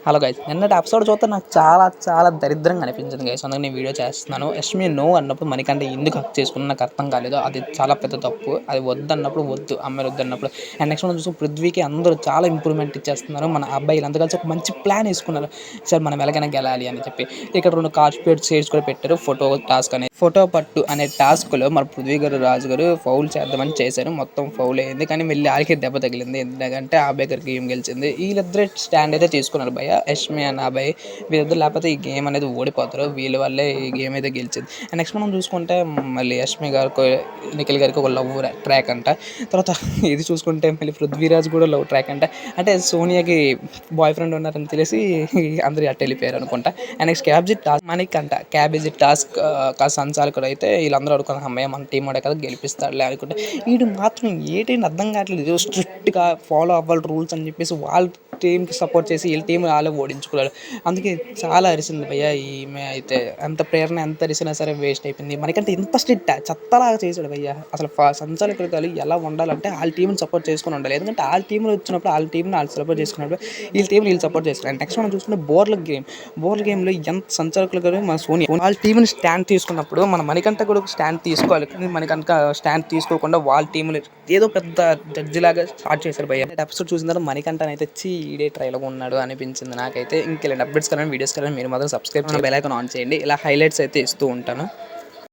Hello guys, నిన్నటి episode చూస్తే నాకు చాలా చాలా దరిద్రంగా అనిపించింది గైస్. అందుకే నేను వీడియో చేస్తున్నాను. యష్మి నో అన్నప్పుడు మనకంటే ఎందుకు హక్ చేసుకుని నాకు అర్థం కాలేదు. అది చాలా పెద్ద తప్పు. అది వద్దు అన్నప్పుడు వద్దు, అమ్మాయిలు వద్దు అన్నప్పుడు. అండ్ నెక్స్ట్ మనం చూసి పృథ్వీకి అందరూ చాలా ఇంప్రూవ్మెంట్ ఇచ్చేస్తున్నారు. మన అబ్బాయిలు అంతా కలిసి ఒక మంచి ప్లాన్ వేసుకున్నారు. సార్ మనం ఎలాగైనా గెలాలి అని చెప్పి ఇక్కడ 2 కార్పొరేట్ షేడ్స్ కూడా పెట్టారు. ఫోటో టాస్క్ అనేది, ఫోటో పట్టు అనే టాస్క్లో మన పృథ్వీ గారు రాజు గారు ఫౌల్ చేద్దామని చేశారు. మొత్తం ఫౌల్ అయింది, కానీ మళ్ళీ ఆడికి దెబ్బ తగిలింది. ఎందుకంటే ఆ అబ్బాయి గేమ్ గెలిచింది. వీళ్ళిద్దరే స్టాండ్ అయితే తీసుకున్నారు భయ్య, యష్మి అన్న అబ్బాయి. వీళ్ళిద్దరు లేకపోతే ఈ గేమ్ అనేది ఓడిపోతారు. వీళ్ళ వల్లే ఈ గేమ్ అయితే గెలిచింది. అండ్ నెక్స్ట్ మనం చూసుకుంటే మళ్ళీ యష్మి గారికి నిఖిల్ గారికి ఒక లవ్ ట్రాక్ అంట. తర్వాత ఇది చూసుకుంటే మళ్ళీ పృథ్వీరాజ్ కూడా లవ్ ట్రాక్ అంట. అంటే సోనియాకి బాయ్ ఫ్రెండ్ ఉన్నారని తెలిసి అందరూ అట్ట వెళ్ళిపోయారు అనుకుంటా. అండ్ నెక్స్ట్ క్యాబేజీ టాస్క్ మనకి అంట. క్యాబేజీ టాస్క్ సంచాలకుడు అయితే వీళ్ళందరూ అడుగుతున్నారు, అమ్మాయి మన టీం వాడే కదా గెలిపిస్తాడులే అనుకుంటే వీడు మాత్రం ఏంటంటే అర్థం కావట్లేదు. స్ట్రిక్ట్గా ఫాలో అవ్వాలి రూల్స్ అని చెప్పేసి వాళ్ళ టీంకి సపోర్ట్ చేసి వీళ్ళ టీం వాళ్ళే ఓడించుకున్నారు. అందుకే చాలా అరిసింది భయ్య ఈమె అయితే. అంత ప్రేరణ ఎంత అరిసినా సరే వేస్ట్ అయిపోయింది. మనకంటే ఇంత స్ట్రిక్ట్ చెత్తలాగా చేశాడు భయ్య. అసలు సంచాలకులు కాదు ఎలా ఉండాలంటే వాళ్ళ టీంని సపోర్ట్ చేసుకుని ఉండాలి. ఎందుకంటే వాళ్ళ టీంలో వచ్చినప్పుడు వాళ్ళ టీంని వాళ్ళు సపోర్ట్ చేసుకున్నప్పుడు వీళ్ళ టీంని వీళ్ళు సపోర్ట్ చేసుకున్నారు. నెక్స్ట్ మనం చూసుకుంటే బోర్ల గేమ్లో ఎంత సంచాలకులు కాదు మన సోనియా వాళ్ళ టీంని స్టాండ్ తీసుకున్నప్పుడు మన మణికంఠ కూడా స్టాండ్ తీసుకోవాలి. మణికంఠ స్టాండ్ తీసుకోకుండా వాళ్ళ టీంని ఏదో పెద్ద జడ్జిలాగా స్టార్ట్ చేశారు భయ్య. ఎపిసోడ్ చూసిన తర్వాత మణికంఠని అయితే ఈడే ట్రైలో ఉన్నాడు అనిపించింది నాకైతే. ఇంకెలాంటి అప్డేట్స్ కానీ వీడియోస్ కానీ మీరు మాత్రం సబ్స్క్రైబ్ చేయండి, బెల్ ఐకాన్ ఆన్ చేయండి. ఇలా హైలైట్స్ అయితే ఇస్తూ ఉంటాను.